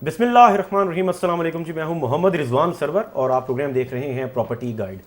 बिस्मिल्लाहिर्रहमानिर्रहीम, अस्सलाम वालेकुम जी। मैं हूं मोहम्मद रिजवान सरवर और आप प्रोग्राम देख रहे हैं प्रॉपर्टी गाइड।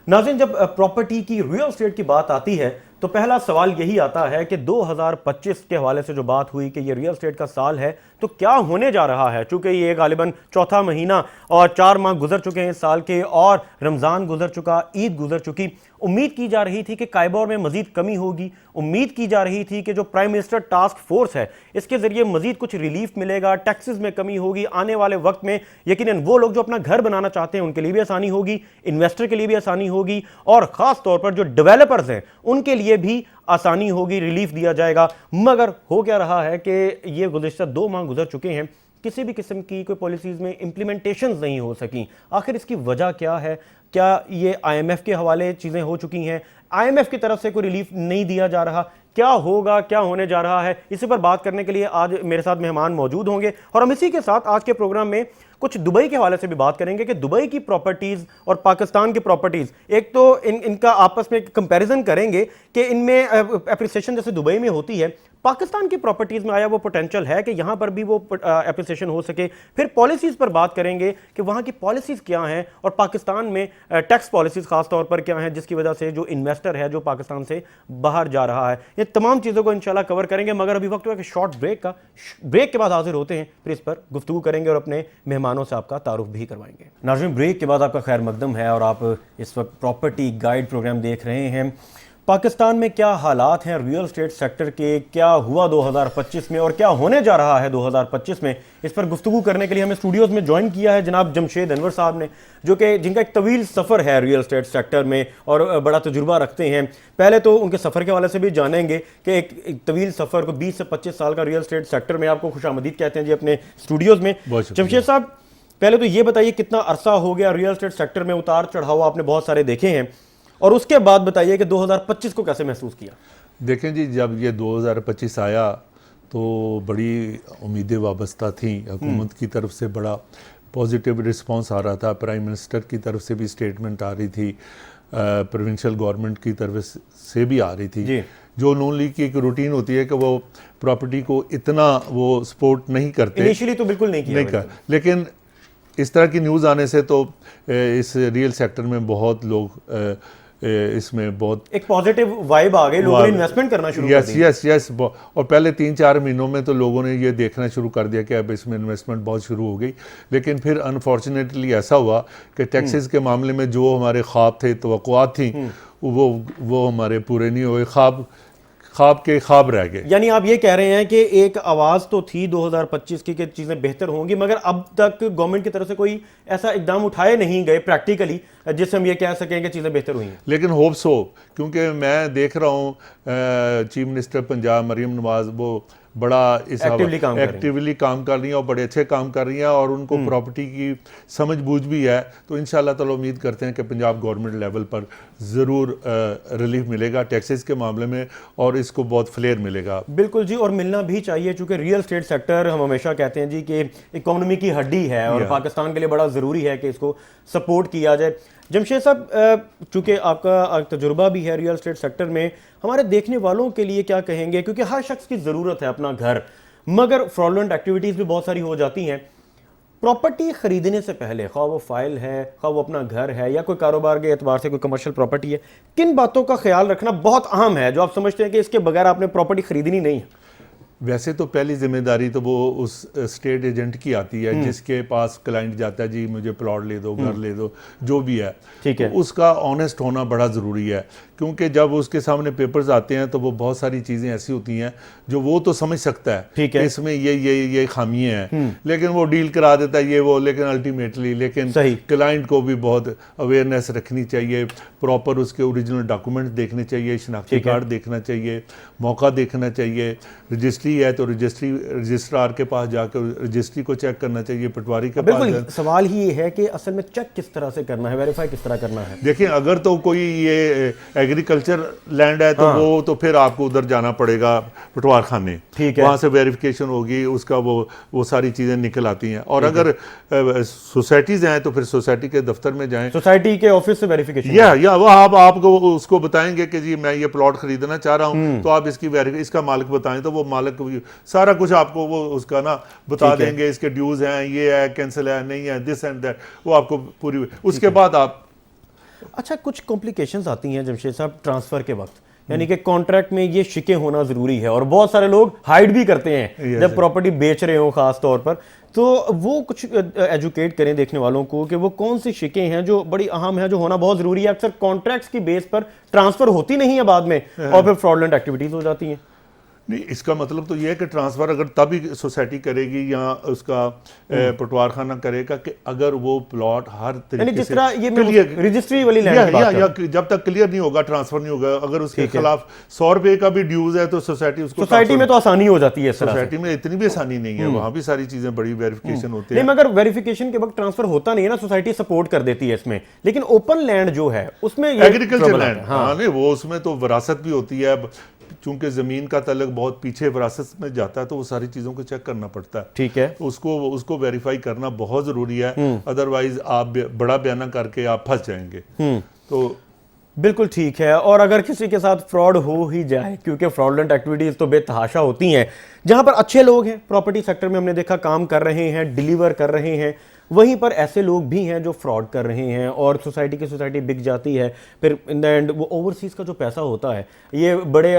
नाज़रीन, जब प्रॉपर्टी की रियल एस्टेट की बात आती है तो पहला सवाल यही आता है कि 2025 के हवाले से जो बात हुई कि ये रियल एस्टेट का साल है तो क्या होने जा रहा है। चूंकि ये गालिबन चौथा महीना और 4 माह गुजर चुके हैं इस साल के, और रमज़ान गुजर चुका, ईद गुजर चुकी। उम्मीद की जा रही थी कि कायबोर में मजीद कमी होगी। उम्मीद की जा रही थी कि जो प्राइम मिनिस्टर टास्क फोर्स है इसके जरिए मजीद कुछ रिलीफ मिलेगा, टैक्सेस में कमी होगी। आने वाले वक्त में यकीनन वो लोग जो अपना घर बनाना चाहते हैं उनके लिए भी आसानी होगी, इन्वेस्टर के लिए भी आसानी होगी, और खास तौर पर जो डेवलपर्स हैं उनके लिए भी आसानी होगी, रिलीफ दिया जाएगा। मगर हो क्या रहा है कि ये गुज़िश्ता 2 माह गुजर चुके हैं, किसी भी किस्म की कोई पॉलिसीज़ में इम्प्लीमेंटेशन नहीं हो सकी। आखिर इसकी वजह क्या है? क्या ये IMF के हवाले चीज़ें हो चुकी हैं? IMF की तरफ से कोई रिलीफ नहीं दिया जा रहा? क्या होगा, क्या होने जा रहा है? इसी पर बात करने के लिए आज मेरे साथ मेहमान मौजूद होंगे, और हम इसी के साथ आज के प्रोग्राम में कुछ दुबई के हवाले से भी बात करेंगे कि दुबई की प्रॉपर्टीज़ और पाकिस्तान की प्रॉपर्टीज़, एक तो इनका आपस में कंपैरिजन करेंगे कि इनमें एप्रिसिएशन जैसे दुबई में होती है, पाकिस्तान की प्रॉपर्टीज़ में आया वो पोटेंशियल है कि यहाँ पर भी वो एप्रिसिएशन हो सके। फिर पॉलिसीज़ पर बात करेंगे कि वहाँ की पॉलिसीज़ क्या हैं, और पाकिस्तान में टैक्स पॉलिसीज़ खास तौर पर क्या हैं, जिसकी वजह से जो इन्वेस्टर है जो पाकिस्तान से बाहर जा रहा है। ये तमाम चीज़ों को इंशाल्लाह कवर करेंगे, मगर अभी वक्त हुआ कि शॉर्ट ब्रेक का। ब्रेक के बाद हाजिर होते हैं, फिर इस पर गुफ्तगू करेंगे और अपने मेहमानों से आपका तारुफ भी करवाएंगे। नाज़रीन, ब्रेक के बाद आपका खैर मकदम है और आप इस वक्त प्रॉपर्टी गाइड प्रोग्राम देख रहे हैं। पाकिस्तान में क्या हालात हैं रियल एस्टेट सेक्टर के, क्या हुआ 2025 में और क्या होने जा रहा है 2025 में, इस पर गुफ्तगू करने के लिए हमें स्टूडियोज़ में ज्वाइन किया है जनाब जमशेद अनवर साहब ने, जो कि जिनका एक तवील सफ़र है रियल एस्टेट सेक्टर में और बड़ा तजुर्बा रखते हैं। पहले तो उनके सफ़र के हवाले से भी जानेंगे कि एक तवील सफ़र को 20 से 25 साल का रियल एस्टेट सेक्टर में आपको खुशामदीद कहते हैं जी अपने स्टूडियोज़ में। जमशेद साहब, पहले तो ये बताइए कितना अरसा हो गया रियल एस्टेट सेक्टर में, उतार चढ़ाव आपने बहुत सारे देखे हैं, और उसके बाद बताइए कि 2025 को कैसे महसूस किया। देखें जी, जब ये 2025 आया तो बड़ी उम्मीदें वाबस्ता थी। हुकूमत की तरफ से बड़ा पॉजिटिव रिस्पांस आ रहा था, प्राइम मिनिस्टर की तरफ से भी स्टेटमेंट आ रही थी, प्रोविंशियल गवर्नमेंट की तरफ से भी आ रही थी। जो नून लीग की एक रूटीन होती है कि वो प्रॉपर्टी को इतना वो सपोर्ट नहीं करते, इनिशियली तो बिल्कुल नहीं किया, लेकिन इस तरह की न्यूज़ आने से तो इस रियल सेक्टर में बहुत लोग इसमें बहुत एक पॉजिटिव वाइब आ गई, लोगों ने इन्वेस्टमेंट करना शुरू कर दिया। यस। और पहले 3-4 महीनों में तो लोगों ने ये देखना शुरू कर दिया कि अब इसमें इन्वेस्टमेंट बहुत शुरू हो गई। लेकिन फिर अनफॉर्चुनेटली ऐसा हुआ कि टैक्सेस के मामले में जो हमारे ख्वाब थे, तवक्कुआत थी, वो हमारे पूरे नहीं हुए, ख्वाब के ख्वाब रह गए। यानी आप ये कह रहे हैं कि एक आवाज़ तो थी 2025 की कि चीज़ें बेहतर होंगी, मगर अब तक गवर्नमेंट की तरफ से कोई ऐसा इकदाम उठाए नहीं गए प्रैक्टिकली जिससे हम ये कह सकें कि चीज़ें बेहतर हुई हैं। लेकिन होप्स हो, क्योंकि मैं देख रहा हूँ चीफ मिनिस्टर पंजाब मरीम नवाज वो बड़ा इस एक्टिवली काम कर रही हैं और बड़े अच्छे काम कर रही हैं, और उनको प्रॉपर्टी की समझ बूझ भी है। तो इंशाल्लाह ताला उम्मीद करते हैं कि पंजाब गवर्नमेंट लेवल पर ज़रूर रिलीफ मिलेगा टैक्सेस के मामले में, और इसको बहुत फ्लेयर मिलेगा। बिल्कुल जी, और मिलना भी चाहिए, चूँकि रियल एस्टेट सेक्टर हम हमेशा कहते हैं जी कि इकोनॉमी की हड्डी है और पाकिस्तान के लिए बड़ा ज़रूरी है कि इसको सपोर्ट किया जाए। जमशेद साहब, चूँकि आपका तजुर्बा भी है रियल एस्टेट सेक्टर में, हमारे देखने वालों के लिए क्या कहेंगे? क्योंकि हर शख्स की ज़रूरत है अपना घर, मगर फ्रॉडलेंट एक्टिविटीज़ भी बहुत सारी हो जाती हैं। प्रॉपर्टी ख़रीदने से पहले, खा वो फाइल है, खा वो अपना घर है, या कोई कारोबार के एतबार से कोई कमर्शियल प्रॉपर्टी है, किन बातों का ख्याल रखना बहुत अहम है जो आप समझते हैं कि इसके बगैर आपने प्रॉपर्टी ख़रीदनी नहीं है? वैसे तो पहली जिम्मेदारी तो वो उस स्टेट एजेंट की आती है जिसके पास क्लाइंट जाता है, जी मुझे प्लॉट ले दो, घर ले दो, जो भी है, ठीक है। तो उसका ऑनेस्ट होना बड़ा ज़रूरी है, क्योंकि जब उसके सामने पेपर्स आते हैं तो वो बहुत सारी चीज़ें ऐसी होती हैं जो वो तो समझ सकता है, ठीक है, इसमें ये खामियां हैं, लेकिन वो डील करा देता है ये वो, लेकिन अल्टीमेटली क्लाइंट को भी बहुत अवेयरनेस रखनी चाहिए, प्रॉपर उसके ओरिजिनल डॉक्यूमेंट देखने चाहिए, शनाख्ती कार्ड देखना चाहिए, मौका देखना चाहिए, रजिस्ट्री है तो रजिस्ट्रार के पास जाकर रजिस्ट्री को चेक करना चाहिए, पटवारी के पास। सवाल ही ये है कि असल में चेक किस तरह से करना है, वेरीफाई किस तरह करना है। देखिए, अगर तो कोई ये एग्रीकल्चर लैंड है तो वो तो फिर आपको उधर जाना पड़ेगा पटवार खाने, वहाँ से वेरिफिकेशन होगी, उसका वो सारी चीज़ें निकल आती हैं। और अगर सोसाइटीज़ हैं तो फिर सोसाइटी के दफ्तर में जाएं, सोसाइटी के ऑफिस से वेरिफिकेशन, या वो आपको उसको बताएंगे कि जी मैं ये प्लॉट खरीदना चाह रहा हूँ, तो आप इसका मालिक बताएं, तो वो मालिक सारा कुछ आपको वो उसका ना बता देंगे, इसके ड्यूज हैं, ये है, कैंसिल है, नहीं है, दिस एंड दैट, वो आपको पूरी। उसके बाद आप अच्छा, कुछ कॉम्प्लिकेशंस आती हैं जमशेद साहब ट्रांसफर के वक्त, यानी कि कॉन्ट्रैक्ट में ये शिकें होना जरूरी है और बहुत सारे लोग हाइड भी करते हैं जब प्रॉपर्टी बेच रहे हो खास तौर पर, तो वो कुछ एजुकेट करें देखने वालों को कि वो कौन सी शिकें हैं जो बड़ी अहम है, जो होना बहुत जरूरी है। अक्सर कॉन्ट्रैक्ट्स की बेस पर ट्रांसफर होती नहीं है बाद में और फिर फ्रॉडलेंट एक्टिविटीज हो जाती हैं। नहीं, इसका मतलब तो ये है कि ट्रांसफ़र अगर तभी सोसाइटी करेगी या उसका पटवार खाना करेगा कि अगर वो प्लॉट हर तरीके जिस से तरह ये रजिस्ट्री वाली लैंड की बात या जब तक क्लियर नहीं होगा, ट्रांसफर नहीं होगा, अगर उसके खिलाफ 100 रुपए का भी ड्यूज है तो सोसाइटी उसको, सोसाइटी में तो आसानी हो जाती है। सोसाइटी में इतनी भी आसानी नहीं है, वहां भी सारी चीजें बड़ी वेरिफिकेशन होती है। नहीं, मगर वेरिफिकेशन के वक्त ट्रांसफर होता नहीं है ना, सोसाइटी सपोर्ट कर देती है इसमें, लेकिन ओपन लैंड जो है उसमें एग्रीकल्चर लैंड, हाँ नहीं, वो उसमें तो विरासत भी होती है, चूंकि जमीन का तल्लुक बहुत पीछे विरासत में जाता है तो वो सारी चीजों को चेक करना पड़ता है। ठीक है, उसको वेरीफाई करना बहुत जरूरी है, अदरवाइज आप बड़ा बयाना करके आप फंस जाएंगे। तो बिल्कुल ठीक है। और अगर किसी के साथ फ्रॉड हो ही जाए, क्योंकि फ्रॉडलेंट एक्टिविटीज तो बेतहाशा होती हैं, जहां पर अच्छे लोग हैं प्रॉपर्टी सेक्टर में हमने देखा काम कर रहे हैं, डिलीवर कर रहे हैं, वहीं पर ऐसे लोग भी हैं जो फ्रॉड कर रहे हैं और सोसाइटी बिक जाती है। फिर इन द एंड वो ओवरसीज़ का जो पैसा होता है, ये बड़े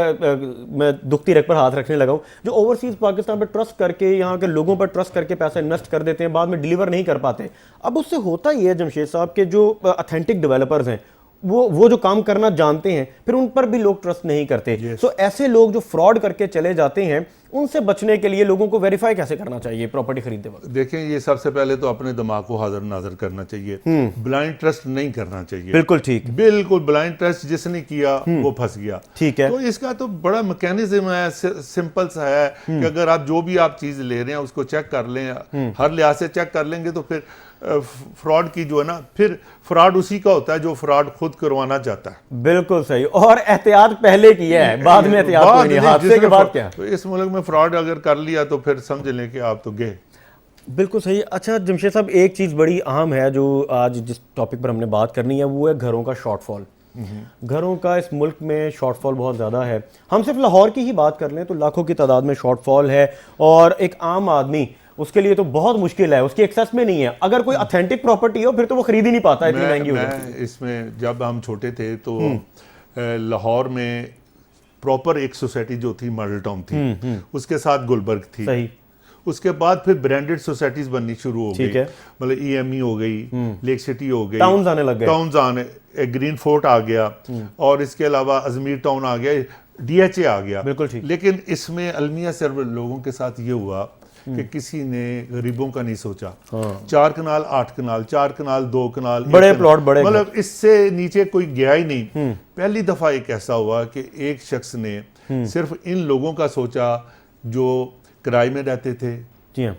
मैं दुखती रग पर हाथ रखने लगा हूँ, जो ओवरसीज़ पाकिस्तान पर ट्रस्ट करके, यहाँ के लोगों पर ट्रस्ट करके पैसा इन्वेस्ट कर देते हैं, बाद में डिलीवर नहीं कर पाते। अब उससे होता ही है जमशेद साहब के जो अथेंटिक डेवलपर्स हैं वो जो काम करना जानते हैं, फिर उन पर भी लोग ट्रस्ट नहीं करते। सो ऐसे लोग जो फ्रॉड करके चले जाते हैं, उनसे बचने के लिए लोगों को वेरीफाई कैसे करना चाहिए प्रॉपर्टी खरीदते वक्त? देखें, ये सबसे पहले तो अपने दिमाग को हाजिर नाजर करना चाहिए, ब्लाइंड ट्रस्ट नहीं करना चाहिए। बिल्कुल ठीक, बिल्कुल ब्लाइंड ट्रस्ट जिसने किया वो फंस गया। ठीक है, तो इसका तो बड़ा मैकेनिज्म है, सिंपल सा है कि अगर आप जो भी आप चीज ले रहे हैं उसको चेक कर लें, हर लिहाज से चेक कर लेंगे तो फिर फ्रॉड की जो है ना, फिर फ्रॉड उसी का होता है जो फ्रॉड खुद करवाना चाहता है। बिल्कुल सही, और एहतियात पहले किया है, बाद में एहतियात कोई नहीं, हादसे के बाद क्या। तो इस मुल्क में फ्रॉड अगर कर लिया तो फिर समझ लें कि आप तो गए। बिल्कुल सही। अच्छा जमशेद साहब, एक चीज़ बड़ी अहम है जो आज जिस टॉपिक पर हमने बात करनी है, वो है घरों का शॉर्टफॉल। घरों का इस मुल्क में शॉर्टफॉल बहुत ज़्यादा है। हम सिर्फ लाहौर की ही बात कर लें तो लाखों की तादाद में शॉर्टफॉल है, और एक आम आदमी उसके लिए तो बहुत मुश्किल है, उसकी एक्सेस में नहीं है। अगर कोई ऑथेंटिक प्रॉपर्टी हो फिर तो वो खरीद ही नहीं पाता, इतनी महंगी हो जाती है। इसमें जब हम छोटे थे तो लाहौर में प्रॉपर एक सोसाइटी जो थी मॉडल टाउन थी, उसके साथ गुलबर्ग थी। सही। उसके बाद फिर ब्रांडेड सोसाइटीज बननी शुरू हो गई, मतलब ईएमई हो गई, लेक सिटी हो गई, टाउन्स आने लग गए, टाउन्स आने, ग्रीन फोर्ट आ गया, और इसके अलावा अजमेर टाउन आ गया, डीएचए आ गया। बिल्कुल ठीक। लेकिन इसमें अलमिया सर्वर लोगों के साथ ये हुआ कि किसी ने गरीबों का नहीं सोचा। 4 कनाल 8 कनाल, 4 कनाल 2 कनाल, बड़े प्लॉट, बड़े, मतलब इससे नीचे कोई गया ही नहीं। पहली दफा एक ऐसा हुआ कि एक शख्स ने सिर्फ इन लोगों का सोचा जो किराए में रहते थे। जी हाँ,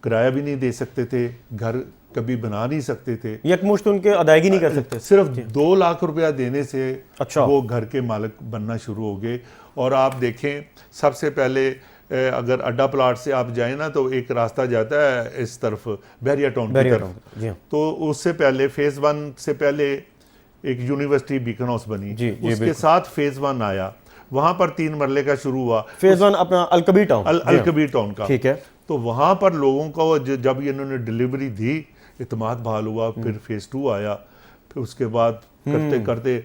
किराया भी नहीं दे सकते थे, घर कभी बना नहीं सकते थे, यकमुश्त उनके अदायगी नहीं कर सकते। सिर्फ 2 लाख रुपया देने से अच्छा, वो घर के मालिक बनना शुरू हो गए। और आप देखें, सबसे पहले अगर अड्डा प्लाट से आप जाएं ना तो एक रास्ता जाता है इस तरफ बहरिया टाउन की तरफ, तो उससे पहले फेज 1 से पहले एक यूनिवर्सिटी बीकन हाउस बनी, उसके साथ फेज 1 आया, वहां पर 3 मरले का शुरू हुआ। फेज 1 अपना अलकबीर टाउन, अलकबीर टाउन का, ठीक है। तो वहां पर लोगों को जब इन्होंने डिलीवरी दी, इत्मीनान बहाल हुआ। फिर फेज 2 आया, फिर उसके बाद करते करते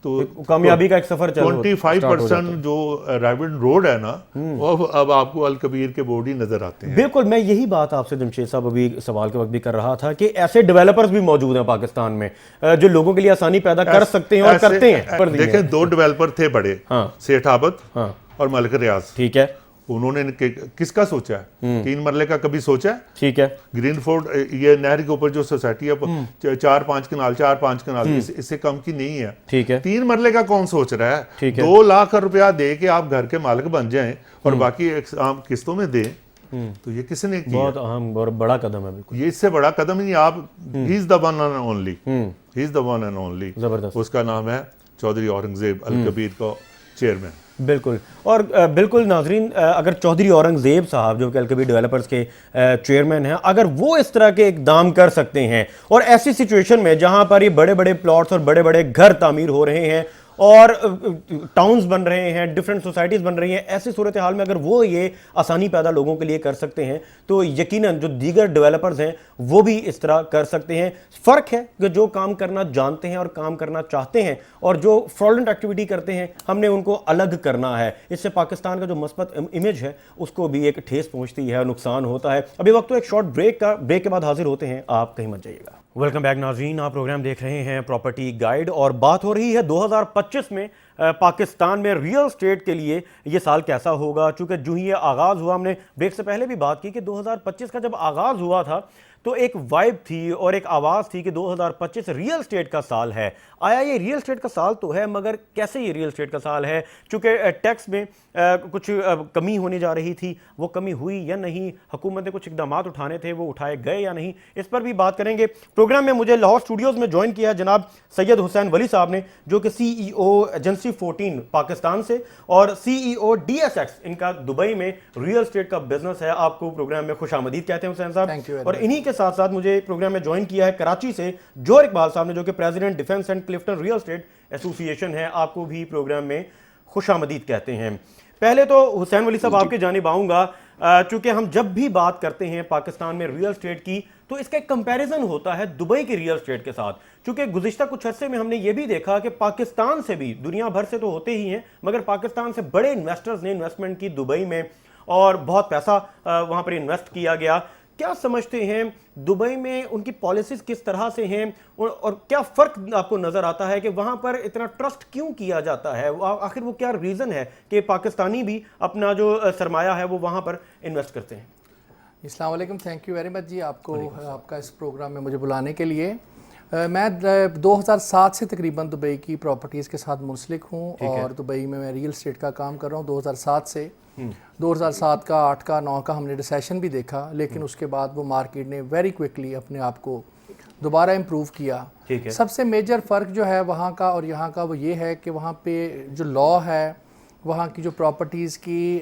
तो कामयाबी का एक सफर चल 25% जो राइवल रोड है ना, वो अब आपको अलकबीर के बोर्ड ही नजर आते हैं। बिल्कुल, मैं यही बात आपसे जमशेद साहब अभी सवाल के वक्त भी कर रहा था कि ऐसे डेवलपर्स भी मौजूद हैं पाकिस्तान में जो लोगों के लिए आसानी पैदा कर सकते हैं और करते हैं। देखें, 2 डेवलपर थे बड़े, सेठ आबद और मलिक रियाज, ठीक है। उन्होंने किसका सोचा है? 3 मरले का कभी सोचा है? ठीक है। ग्रीन फोर्ट, ये नहर के ऊपर जो सोसाइटी है 4-5 कनाल, 4-5 कनाल, इससे कम की नहीं है। ठीक है। 3 मरले का कौन सोच रहा है? ठीक है। 2 लाख रुपया दे के आप घर के मालिक बन जाएं और बाकी आप किस्तों में दें, तो ये किसने किया? बहुत अहम और बड़ा कदम है। बिल्कुल, ये इससे बड़ा कदम ही आप, he is the one and only, he is the one and only. जबरदस्त। उसका नाम है चौधरी औरंगजेब अलकबीर का चेयरमैन। बिल्कुल। और बिल्कुल नाजरीन, अगर चौधरी औरंगजेब साहब जो कि अलकबीर डेवलपर्स के चेयरमैन हैं, अगर वो इस तरह के इकदाम कर सकते हैं और ऐसी सिचुएशन में जहां पर ये बड़े बड़े प्लॉट्स और बड़े बड़े घर तामीर हो रहे हैं और टाउन्स बन रहे हैं, डिफरेंट सोसाइटीज बन रही हैं। ऐसी सूरत हाल में अगर वो ये आसानी पैदा लोगों के लिए कर सकते हैं तो यकीनन जो दीगर डेवलपर्स हैं वो भी इस तरह कर सकते हैं। फर्क है कि जो काम करना जानते हैं और काम करना चाहते हैं और जो फ्रॉडलेंट एक्टिविटी करते हैं हमने उनको अलग करना है। इससे पाकिस्तान का जो मस्बत इमेज है उसको भी एक ठेस पहुंचती है, नुकसान होता है। अभी वक्त तो एक शॉर्ट ब्रेक के बाद हाजिर होते हैं, आप कहीं मत जाइएगा। वेलकम बैक नाज़रीन, आप प्रोग्राम देख रहे हैं प्रॉपर्टी गाइड और बात हो रही है 2025 में पाकिस्तान में रियल एस्टेट के लिए ये साल कैसा होगा। चूंकि जो ही ये आगाज़ हुआ, हमने ब्रेक से पहले भी बात की कि 2025 का जब आगाज़ हुआ था तो एक वाइब थी और एक आवाज़ थी कि 2025 रियल एस्टेट का साल है। आया ये रियल एस्टेट का साल तो है, मगर कैसे ये रियल एस्टेट का साल है? चूँकि टैक्स में कुछ कमी होने जा रही थी, वो कमी हुई या नहीं, हुकूमत ने कुछ इकदाम उठाने थे, वो उठाए गए या नहीं, इस पर भी बात करेंगे। प्रोग्राम में मुझे लाहौर स्टूडियोज़ में ज्वाइन किया जनाब सैयद हुसैन वली साहब ने, जो कि CEO एजेंसी 14 पाकिस्तान से और CEO DSX इनका दुबई में रियल एस्टेट का बिजनेस है। आपको प्रोग्राम में खुशामदीद कहते हैं हुसैन साहब। और इन्हीं के साथ साथ मुझे प्रोग्राम में ज्वाइन किया है कराची से जोहर इकबाल साहब ने, जो कि president defence and Clifton real estate association है। आपको भी प्रोग्राम में खुशामदीद कहते हैं। पहले तो हुसैन वली साहब आपके जानिब आऊंगा, चूंकि हम जब भी बात करते हैं पाकिस्तान में रियल एस्टेट की तो इसका एक कंपैरिजन होता है दुबई के रियल एस्टेट के साथ। चूंकि गुज़िश्ता कुछ अरसे में हमने ये भी देखा कि पाकिस्तान से भी, दुनिया भर से तो होते ही हैं, मगर पाकिस्तान से बड़े इन्वेस्टर्स ने इन्वेस्टमेंट की दुबई में और बहुत पैसा वहां पर इन्वेस्ट किया गया। क्या समझते हैं दुबई में उनकी पॉलिसीज किस तरह से हैं और क्या फ़र्क आपको नज़र आता है कि वहाँ पर इतना ट्रस्ट क्यों किया जाता है? आखिर वो क्या रीज़न है कि पाकिस्तानी भी अपना जो सरमाया है वो वहाँ पर इन्वेस्ट करते हैं? अस्सलाम वालेकुम, थैंक यू वेरी मच जी आपको आपका इस प्रोग्राम में मुझे बुलाने के लिए। मैं 2007 से तकरीबन दुबई की प्रॉपर्टीज़ के साथ मुंसलिक हूँ और दुबई में मैं रियल एस्टेट का काम कर रहा हूँ 2007 से। 2007 का 8 का 9 का हमने रिसेशन भी देखा, लेकिन उसके बाद वो मार्केट ने वेरी क्विकली अपने आप को दोबारा इम्प्रूव किया। सबसे मेजर फ़र्क जो है वहाँ का और यहाँ का वो ये है कि वहाँ पे जो लॉ है, वहाँ की जो प्रॉपर्टीज़ की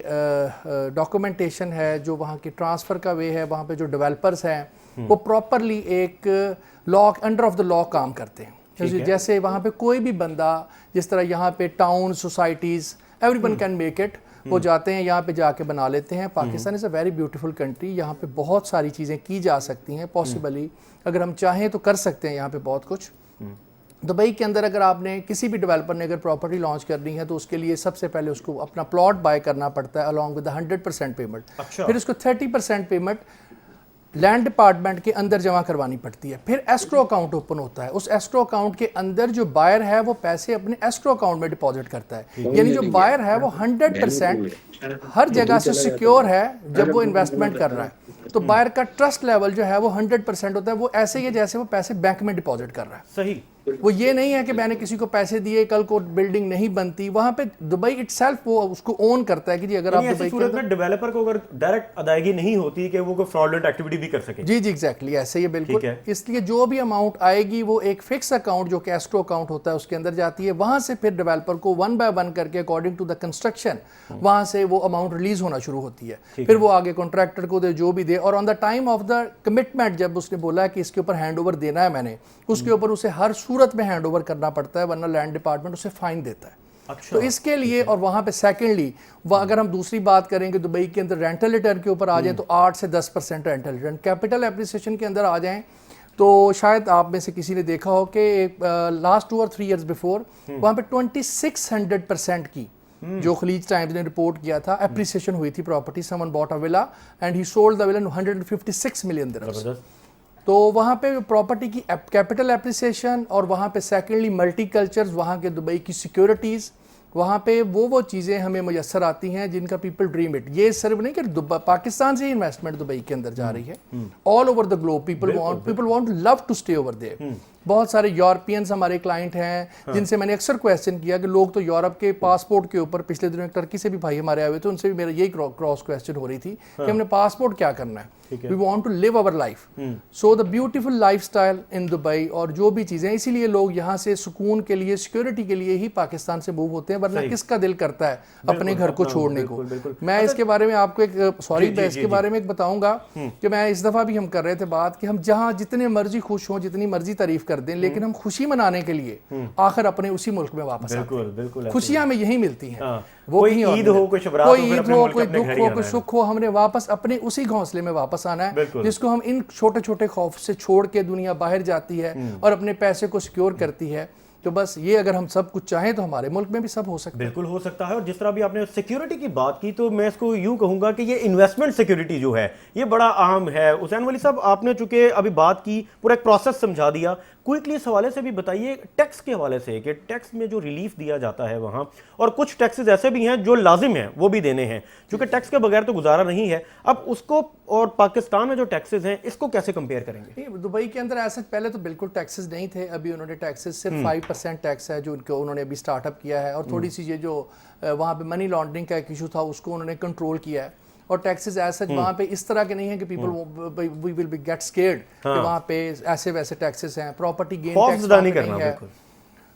डॉक्यूमेंटेशन है, जो वहाँ की ट्रांसफ़र का वे है, वहाँ पे जो डेवलपर्स हैं वो प्रॉपरली एक law under of the law काम करते हैं। जैसे वहाँ पे कोई भी बंदा, जिस तरह यहाँ पे town societies everyone can make it, वो जाते हैं यहाँ पे जाके बना लेते हैं। Pakistan is a very beautiful country, यहाँ पे बहुत सारी चीज़ें की जा सकती हैं, पॉसिबली अगर हम चाहें तो कर सकते हैं यहाँ पे बहुत कुछ। दुबई के अंदर अगर आपने किसी भी डेवलपर ने अगर प्रॉपर्टी लॉन्च करनी है तो उसके लिए सबसे पहले उसको अपना प्लॉट बाय करना पड़ता है अलॉन्ग विद 100% पेमेंट। फिर उसको 30% पेमेंट लैंड डिपार्टमेंट के अंदर जमा करवानी पड़ती है। फिर एस्क्रो अकाउंट ओपन होता है। उस एस्क्रो अकाउंट के अंदर जो बायर है वो पैसे अपने एस्क्रो अकाउंट में डिपॉजिट करता है। यानी जो बायर है वो 100% हर जगह से सिक्योर है जब वो इन्वेस्टमेंट कर रहा है। तो बायर का ट्रस्ट लेवल जो है वो 100% होता है। वो ऐसे ही है जैसे वो पैसे बैंक में डिपॉजिट कर रहा है। सही, वो ये नहीं है कि मैंने किसी को पैसे दिए कल को बिल्डिंग नहीं बनती। वहां पे दुबई इटसेल्फ वो उसको ओन करता है कि जी अगर आप दुबई सूरत में डेवलपर को अगर डायरेक्ट अदायगी नहीं होती कि वो कोई फ्रॉडलेंट एक्टिविटी भी कर सके। जी एग्जैक्टली ऐसे ही बिल्कुल। इसलिए जो भी अमाउंट आएगी वो एक फिक्स अकाउंट जो कि एस्क्रो अकाउंट होता है उसके अंदर जाती है। वहां से फिर डेवलपर को 1 बाय 1 करके अकॉर्डिंग टू द कंस्ट्रक्शन वहां से वो अमाउंट रिलीज होना शुरू होती है। फिर वो आगे कॉन्ट्रैक्टर को दे, जो भी दे, और on the time of the commitment जब उसने बोला है कि इसके ऊपर हैंड ओवर देना है मैंने, उसके ऊपर उसे हर सूरत में हैंड ओवर करना पड़ता है, वरना लैंड डिपार्टमेंट उसे फाइन देता है। अच्छा, तो इसके लिए और वहाँ पे सेकेंडली अगर हम दूसरी बात करेंगे दुबई के अंदर रेंटल रिटर्न के ऊपर आ जाए तो 8 से 10% रेंटल रिटर्न। कैपिटल एप्रिसिएशन के अंदर आ जाएं तो शायद आप में से किसी ने देखा हो कि लास्ट 2 और 3 ईयर्स बिफोर वहाँ पे 2600% की जो खलीज टाइम्स ने रिपोर्ट किया था एप्रिसिएशन हुई थी property. Someone bought a villa and he sold the villa 156 million dirhams. तो वहाँ पे प्रॉपर्टी की कैपिटल एप्रिसिएशन और वहाँ पे सेकेंडली मल्टी कल्चर्स, वहाँ के दुबई की सिक्योरिटीज़, वहाँ पे वो चीज़ें हमें मुयसर आती हैं जिनका पीपल ड्रीम इट। ये सिर्फ नहीं कि पाकिस्तान से ही इन्वेस्टमेंट दुबई के अंदर जा रही है, all over the globe people want love to stay over there. बहुत सारे यूरोपियंस हमारे क्लाइंट हैं जिनसे मैंने अक्सर क्वेश्चन किया कि लोग तो यूरोप के पासपोर्ट के ऊपर, पिछले दिनों टर्की से भी भाई हमारे आए हुए थे, उनसे भी मेरा यही क्रॉस क्वेश्चन हो रही थी कि हमने पासपोर्ट क्या करना है, we want to live our life. So the beautiful lifestyle in Dubai और जो भी चीज़ें, इसीलिए लोग यहाँ से सुकून के लिए, सिक्योरिटी के लिए ही पाकिस्तान से मूव होते हैं, वरना किसका दिल करता है अपने घर को छोड़ने को। मैं इसके बारे में आपको इसके बारे में एक बताऊंगा कि मैं इस दफ़ा भी हम कर रहे थे बात कि हम जहाँ जितने मर्जी खुश हों, जितनी मर्जी तारीफ कर दें, लेकिन हम खुशी मनाने के लिए आखिर अपने उसी मुल्क में वापस आते हैं। बिल्कुल खुशियां हमें यहीं मिलती हैं। वो कोई कहीं और ईद नहीं हो, मिलती। कोई शब रात कोई हो, फिर ईद अपने हो, मुल्क कोई अपने दुख घर ही हो, आना कोई है। सुख हो, हमने वापस अपने उसी घोंसले में वापस आना है, बिल्कुल। जिसको हम इन छोटे छोटे खौफ से छोड़ के दुनिया बाहर जाती है और अपने पैसे को सिक्योर करती है। तो बस ये अगर हम सब कुछ चाहें तो हमारे मुल्क में भी सब हो सकता है। बिल्कुल हो सकता है। और जिस तरह भी आपने सिक्योरिटी की बात की, तो मैं इसको यूं कहूंगा कि ये इन्वेस्टमेंट सिक्योरिटी जो है ये बड़ा अहम है। हुसैन वली साहब, आपने चूंकि अभी बात की, पूरा एक प्रोसेस समझा दिया, क्विकली इस हवाले से भी बताइए टैक्स के हवाले से कि टैक्स में जो रिलीफ दिया जाता है वहां, और कुछ टैक्सेस ऐसे भी हैं जो लाजिम हैं वो भी देने हैं, क्योंकि टैक्स के बगैर तो गुजारा नहीं है। अब उसको और पाकिस्तान में जो टैक्सेस हैं इसको कैसे कंपेयर करेंगे? दुबई के अंदर ऐसा पहले तो बिल्कुल टैक्सेस नहीं थे, अभी उन्होंने टैक्सेस सिर्फ 5% टैक्स है जो उनको उन्होंने अभी स्टार्टअप किया है, और थोड़ी सी ये जो वहाँ पे मनी लॉन्ड्रिंग का एक इशू था उसको उन्होंने कंट्रोल किया है। और टैक्सेस ऐसा वहाँ पे इस तरह के नहीं है कि people we will be get scared कि वहाँ पे ऐसे वैसे टैक्सेस हैं। प्रॉपर्टी गेन टैक्स नहीं है,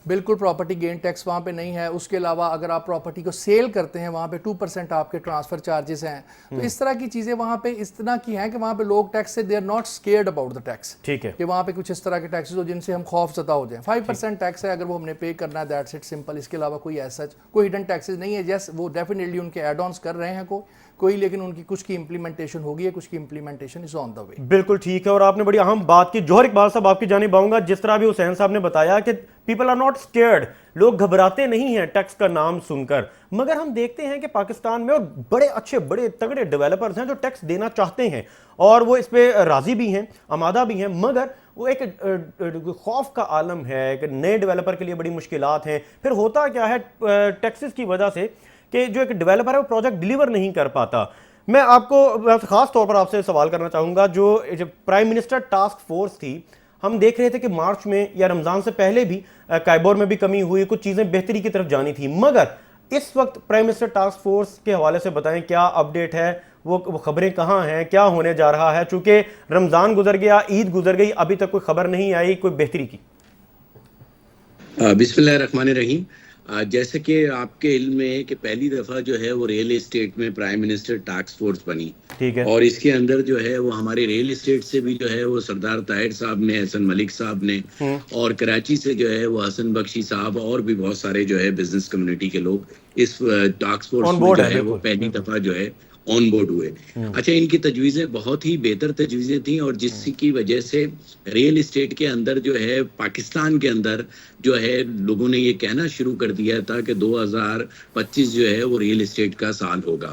बिल्कुल प्रॉपर्टी गेन टैक्स वहाँ पे नहीं है। उसके अलावा अगर आप प्रॉपर्टी को सेल करते हैं वहाँ पे 2% आपके ट्रांसफर चार्जेस हैं। तो इस तरह की चीज़ें वहाँ पे इस तरह की हैं कि वहाँ पे लोग टैक्स से they are not scared about the tax. ठीक है कि वहाँ पे कुछ इस तरह के टैक्सेस हो जिनसे हम खौफ ज़दा हो जाएं। 5% टैक्स है, अगर वो हमने पे करना है दैट्स इट, सिंपल। इसके अलावा कोई ऐसा कोई हिडन टैक्सेस नहीं है। जैस वो डेफिनेटली उनके एड ऑन्स कर रहे हैं कोई, लेकिन उनकी कुछ की इंप्लीमेंटेशन होगी है, कुछ की implementation is on the way. बिल्कुल ठीक है। और आपने बड़ी अहम बात की। जौहर इकबाल साहब, आपकी जानिब आऊंगा। जिस तरह भी हुसैन साहब ने बताया कि पीपल आर नॉट स्केयर्ड, लोग घबराते नहीं हैं टैक्स का नाम सुनकर, मगर हम देखते हैं कि पाकिस्तान में और बड़े अच्छे बड़े तगड़े डेवलपर्स हैं जो टैक्स देना चाहते हैं और वो इस पे राजी भी हैं, आमादा भी हैं, मगर वो एक खौफ का आलम है कि नए डेवलपर के लिए बड़ी मुश्किलात हैं। फिर होता क्या है टैक्सेस की वजह से कि जो एक डेवलपर है वो प्रोजेक्ट डिलीवर नहीं कर पाता। मैं आपको खास तौर पर आपसे सवाल करना चाहूँगा, जो प्राइम मिनिस्टर टास्क फोर्स थी, हम देख रहे थे कि मार्च में या रमज़ान से पहले भी कायबोर में भी कमी हुई, कुछ चीज़ें बेहतरी की तरफ जानी थी, मगर इस वक्त प्राइम मिनिस्टर टास्क फोर्स के हवाले से बताएं क्या अपडेट है, वो खबरें कहाँ हैं, क्या होने जा रहा है? चूँकि रमज़ान गुजर गया, ईद गुजर गई, अभी तक कोई खबर नहीं आई कोई बेहतरी की। बिस्मिल्लाहिर्रहमानिर्रहीम। जैसे कि आपके इल्म में है कि पहली दफ़ा जो है वो रियल एस्टेट में प्राइम मिनिस्टर टास्क फोर्स बनी। ठीक है। और इसके अंदर जो है वो हमारे रियल एस्टेट से भी जो है वो सरदार ताहिर साहब ने, हसन मलिक साहब ने, और कराची से जो है वो हसन बख्शी साहब और भी बहुत सारे जो है बिजनेस कम्युनिटी के लोग इस टास्क फोर्स में जो है वो पहली दफ़ा जो है ऑन बोर्ड हुए। अच्छा, इनकी तजवीज़ें बहुत ही बेहतर तजवीज़ें थी, और जिसकी वजह से रियल एस्टेट के अंदर जो है पाकिस्तान के अंदर जो है लोगों ने ये कहना शुरू कर दिया था कि 2025 जो है वो रियल एस्टेट का साल होगा।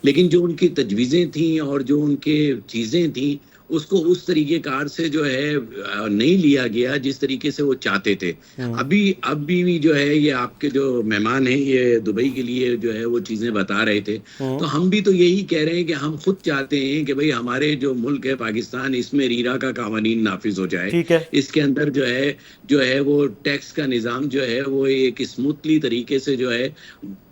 लेकिन जो उनकी तजवीज़ें थी और जो उनके चीज़ें थी उसको उस तरीके कार से जो है नहीं लिया गया जिस तरीके से वो चाहते थे। अभी भी जो है ये आपके जो मेहमान हैं ये दुबई के लिए जो है वो चीजें बता रहे थे, तो हम भी तो यही कह रहे हैं कि हम खुद चाहते हैं कि भाई हमारे जो मुल्क है पाकिस्तान, इसमें रीरा का कानून नाफिज हो जाए। इसके अंदर जो है वो टैक्स का निज़ाम जो है वो एक स्मूथली तरीके से जो है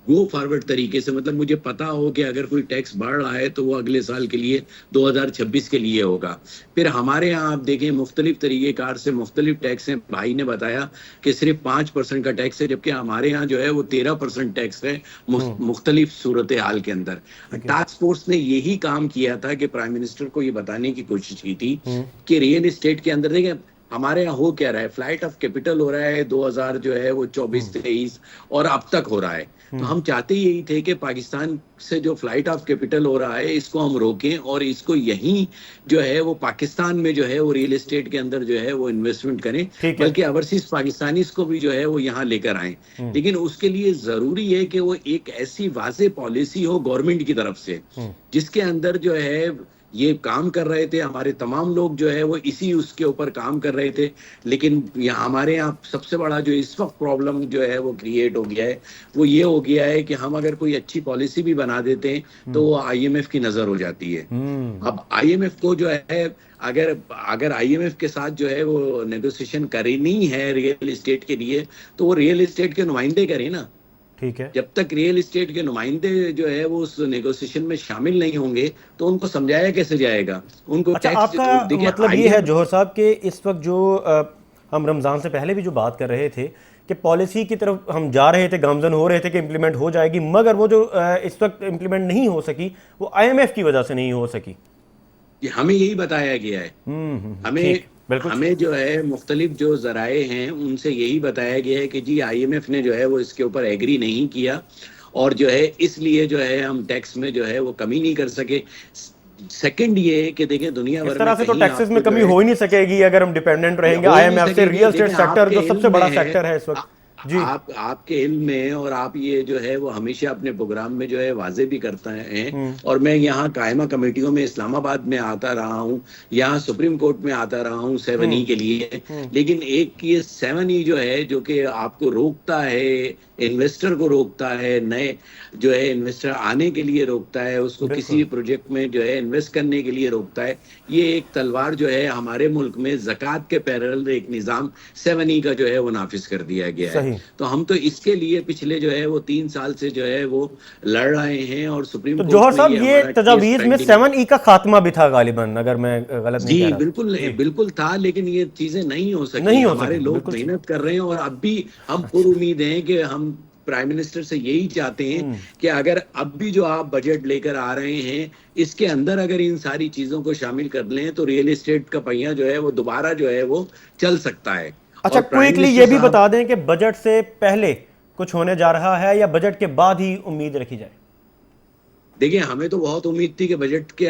गो फॉरवर्ड तरीके से, मतलब मुझे पता हो कि अगर कोई टैक्स बढ़ रहा है तो वो अगले साल के लिए 2026 के लिए होगा। फिर हमारे यहाँ आप देखें मुख्तलिफ तरीक़ेकार से मुख्तलिफ टैक्स हैं। भाई ने बताया कि सिर्फ 5% का टैक्स है, जबकि हमारे यहाँ जो है वो 13% टैक्स है मुख्तलिफ सूरत हाल के अंदर। टास्क फोर्स ने यही काम किया था कि प्राइम मिनिस्टर को ये बताने की कोशिश की थी कि रियल एस्टेट के अंदर देखें हमारे यहाँ हो क्या रहा है, फ्लाइट ऑफ कैपिटल हो रहा है 2000 जो है वो 24-23 और अब तक हो रहा है। तो हम चाहते यही थे कि पाकिस्तान से जो फ्लाइट ऑफ कैपिटल हो रहा है इसको हम रोकें और इसको यहीं जो है वो पाकिस्तान में जो है वो रियल एस्टेट के अंदर जो है वो इन्वेस्टमेंट करें, बल्कि ओवरसीज पाकिस्तानीज को भी जो है वो यहाँ लेकर आए। लेकिन उसके लिए जरूरी है कि वो एक ऐसी वाज़ेह पॉलिसी हो गवर्नमेंट की तरफ से जिसके अंदर जो है ये काम कर रहे थे। हमारे तमाम लोग जो है वो इसी उसके ऊपर काम कर रहे थे। लेकिन यहाँ हमारे यहाँ सबसे बड़ा जो इस वक्त प्रॉब्लम जो है वो क्रिएट हो गया है वो ये हो गया है कि हम अगर कोई अच्छी पॉलिसी भी बना देते हैं तो वो IMF की नजर हो जाती है। अब IMF को जो है अगर IMF के साथ जो है वो नेगोशिएशन करनी है रियल एस्टेट के लिए तो वो रियल एस्टेट के नुमाइंदे करें ना। ठीक है। जब तक रियल एस्टेट के नुमाइंदे जो है वो उस नेगोशिएशन में शामिल नहीं होंगे तो उनको समझाया कैसे जाएगा उनको। अच्छा, आपका मतलब ये है जौहर साहब कि इस वक्त जो हम रमज़ान से पहले भी जो बात कर रहे थे कि पॉलिसी की तरफ हम जा रहे थे, गामजन हो रहे थे कि इम्प्लीमेंट हो जाएगी, मगर वो जो इस वक्त इम्प्लीमेंट नहीं हो सकी वो IMF की वजह से नहीं हो सकी। हमें यही बताया गया है। हमें बिल्कुल। हमें जो है मुख्तलिफ जो जराए हैं उनसे यही बताया गया है कि जी IMF ने जो है वो इसके ऊपर एग्री नहीं किया और जो है इसलिए जो है हम टैक्स में जो है वो कमी नहीं कर सके। सेकंड ये है कि देखिए दुनिया इस भर तरह में से तो कहीं टैक्सेस में आपको जो कमी है हो ही नहीं सकेगी अगर हम डिपेंडेंट रहेंगे हो ही नहीं IMF से। सकेगी। रियल एस्टेट लेकिन सेक्टर आपके जो सबसे इल्म बड़ा में सेक्टर है इस वक्त जी। आपके इल्म में और आप ये जो है वो हमेशा अपने प्रोग्राम में जो है वाजे भी करता है और मैं यहाँ कायमा कमेटियों में इस्लामाबाद में आता रहा हूँ, यहाँ सुप्रीम कोर्ट में आता रहा हूँ 7E के लिए। लेकिन एक ये 7E जो है जो कि आपको रोकता है, इन्वेस्टर को रोकता है, नए जो है इन्वेस्टर आने के लिए रोकता है, उसको किसी भी प्रोजेक्ट में जो है इन्वेस्ट करने के लिए रोकता है। ये एक तलवार जो है हमारे मुल्क में ज़कात के पैरेलल एक निज़ाम 7E का जो है वो नाफिज कर दिया गया है। तो हम तो इसके लिए पिछले जो है वो 3 साल से जो है वो लड़ रहे हैं और सुप्रीम तो कोर्ट जौहर में साहब ये हमारा तजावीज में केस 7E का खात्मा भी था गालिबन, अगर मैं गलत नहीं जी कह रहा। बिल्कुल बिल्कुल था, लेकिन ये चीजें नहीं हो सकी। नहीं हो हमारे सकी, लोग बिल्कुल मेहनत कर रहे हैं और अब भी हम पूरी उम्मीद हैं कि हम प्राइम मिनिस्टर से यही चाहते हैं कि अगर अब भी जो आप बजट लेकर आ रहे हैं इसके अंदर अगर इन सारी चीजों को शामिल कर लें तो रियल एस्टेट का पहिया जो है वो दोबारा जो है वो चल सकता है। अच्छा, और प्राइम क्विकली मिनिस्टर ये भी साहब बता दें कि बजट से पहले कुछ होने जा रहा है या बजट के बाद ही उम्मीद रखी जाए? देखिए हमें तो बहुत उम्मीद थी कि बजट के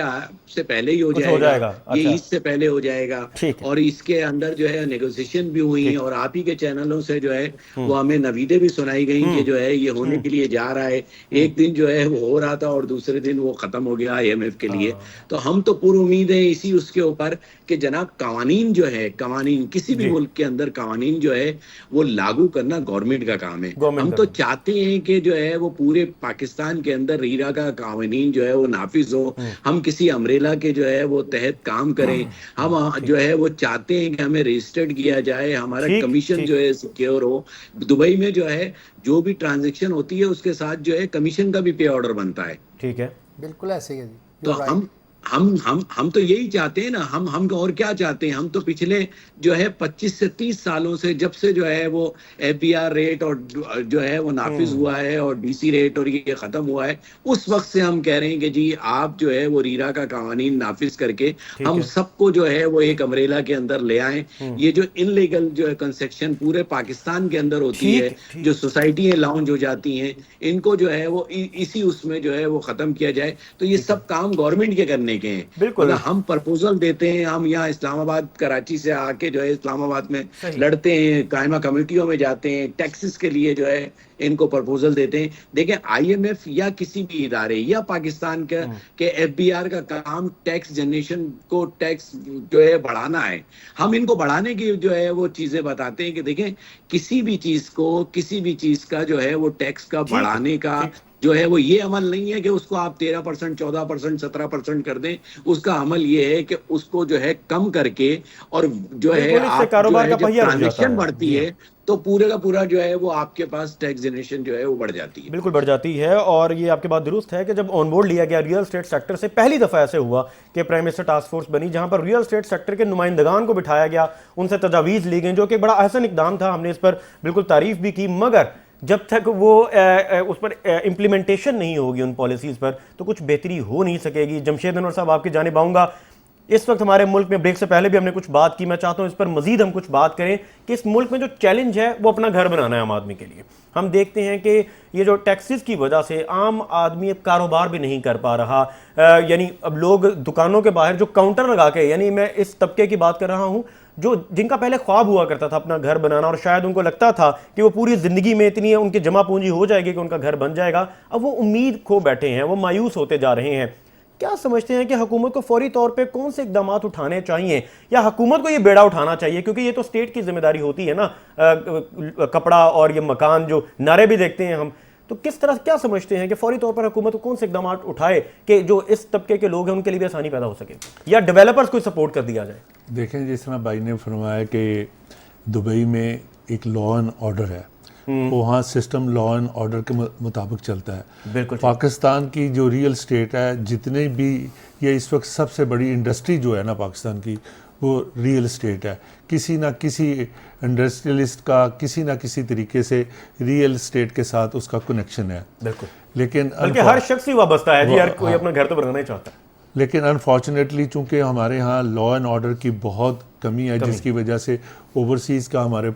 से पहले ही हो कुछ जाएगा, हो जाएगा। ये अच्छा, ईद से पहले हो जाएगा। ठीक है। और इसके अंदर जो है नेगोशिएशन भी हुई ठीक। और आप ही के चैनलों से जो है वो हमें नवीदे भी सुनाई गई कि जो है ये होने के लिए जा रहा है। एक दिन जो है वो हो रहा था और दूसरे दिन वो खत्म हो गया IMF के लिए। तो हम तो पूरी उम्मीद है इसी उसके ऊपर कि जनाब कवानीन जो है, कवानीन किसी भी जी। मुल्क के अंदर कवानीन जो है वो लागू करना गवर्नमेंट का काम है। गवर्नमेंट हम का तो काम। चाहते हैं कि जो है वो पूरे पाकिस्तान के अंदर रीरा का कवानीन जो है वो नाफिज हो। हम किसी अमरेला के जो है वो तहत काम करें। हम जो है वो चाहते हैं कि हमें रजिस्टर्ड किया जाए, हमारा ठीक, कमीशन ठीक। जो है सिक्योर हो। दुबई में जो है जो भी ट्रांजैक्शन होती है उसके साथ जो है कमीशन का भी पे ऑर्डर बनता है। ठीक है। बिल्कुल ऐसे ही है जी। तो You're right. हम तो यही चाहते हैं ना। हम और क्या चाहते हैं? हम तो पिछले जो है 25 से 30 सालों से जब से जो है वो FBR रेट और जो है वो नाफिज हुआ है और DC रेट और ये खत्म हुआ है, उस वक्त से हम कह रहे हैं कि जी आप जो है वो रीरा का कानून नाफिज करके हम सबको जो है वो एक अमरेला के अंदर ले आए। ये जो इनलीगल जो है कंस्ट्रक्शन पूरे पाकिस्तान के अंदर होती है, जो सोसाइटियां लॉन्च हो जाती हैं, इनको जो है वो इसी उसमें जो है वो खत्म किया जाए। तो ये सब काम गवर्नमेंट के करने के हैं। बिल्कुल। मतलब हम प्रपोजल देते हैं, हम यहाँ इस्लामाबाद कराची से आके जो है इस्लामाबाद में लड़ते हैं, कायमा कमेटियों में जाते हैं, टैक्सेस के लिए जो है इनको प्रपोजल देते हैं। देखें IMF या किसी भी इदारे या पाकिस्तान के FBR का काम टैक्स जनरेशन को टैक्स जो है बढ़ाना है। हम इनको बढ़ाने की जो है वो चीजें बताते हैं कि देखें किसी भी चीज का जो है वो टैक्स का बढ़ाने का जो है वो ये अमल नहीं है कि उसको आप 13%, 14%, 17% कर दें। उसका अमल ये है कि उसको जो है कम करके और जो है आप जो है जब ट्रांजैक्शन बढ़ती है तो पूरे का पूरा जो है वो आपके पास टैक्स जनरेशन जो है वो बढ़ जाती है। बिल्कुल बढ़ जाती है। और ये आपके बात दुरुस्त है कि जब ऑन बोर्ड लिया गया रियल एस्टेट सेक्टर से पहली दफ़ा ऐसे हुआ कि प्राइम मिनिस्टर टास्क फोर्स बनी जहां पर रियल एस्टेट सेक्टर के नुमाइंदगान को बिठाया गया, उनसे तजावीज़ ली गई, जो कि बड़ा अहसन इकदाम था। हमने इस पर बिल्कुल तारीफ भी की, मगर जब तक वो उस पर इम्प्लीमेंटेशन नहीं होगी उन पॉलिसीज़ पर तो कुछ बेहतरी हो नहीं सकेगी। जमशेद अनवर साहब आपकी जानिब आऊँगा। इस वक्त हमारे मुल्क में ब्रेक से पहले भी हमने कुछ बात की, मैं चाहता हूं इस पर मजीद हम कुछ बात करें कि इस मुल्क में जो चैलेंज है वो अपना घर बनाना है आम आदमी के लिए। हम देखते हैं कि ये जो टैक्सेस की वजह से आम आदमी अब कारोबार भी नहीं कर पा रहा। यानी अब लोग दुकानों के बाहर जो काउंटर लगा के, यानी मैं इस तबके की बात कर रहा हूं जो जिनका पहले ख्वाब हुआ करता था अपना घर बनाना और शायद उनको लगता था कि वो पूरी ज़िंदगी में इतनी उनकी जमा पूंजी हो जाएगी कि उनका घर बन जाएगा, अब वो उम्मीद खो बैठे हैं, वो मायूस होते जा रहे हैं। क्या समझते हैं कि हुकूमत को फौरी तौर पे कौन से इकदाम उठाने चाहिए या हुकूमत को ये बेड़ा उठाना चाहिए, क्योंकि ये तो स्टेट की जिम्मेदारी होती है ना, कपड़ा और ये मकान जो नारे भी देखते हैं हम, तो किस तरह क्या समझते हैं कि फौरी तौर पर हुकूमत को कौन से इकदाम उठाए कि जो इस तबके के लोग हैं उनके लिए भी आसानी पैदा हो सके या डेवलपर्स को सपोर्ट कर दिया जाए? देखें, जिस तरह भाई ने फरमाया कि दुबई में एक लॉ एंड ऑर्डर है, वहाँ सिस्टम लॉ एंड ऑर्डर के मुताबिक चलता है। बिल्कुल। पाकिस्तान की जो रियल स्टेट है, जितने भी ये इस वक्त सबसे बड़ी इंडस्ट्री जो है ना पाकिस्तान की, वो रियल स्टेट है। किसी ना किसी इंडस्ट्रियलिस्ट का किसी ना किसी तरीके से रियल स्टेट के साथ उसका कनेक्शन है। बिल्कुल। लेकिन बल्कि हर शख्स ही वाबस्ता है जी, हर कोई अपना घर तो बनाना ही चाहता है। लेकिन अनफॉर्चुनेटली चूंकि हमारे यहाँ लॉ एंड ऑर्डर की बहुत कमी है, जिसकी वजह से ओवरसीज़ का हमारे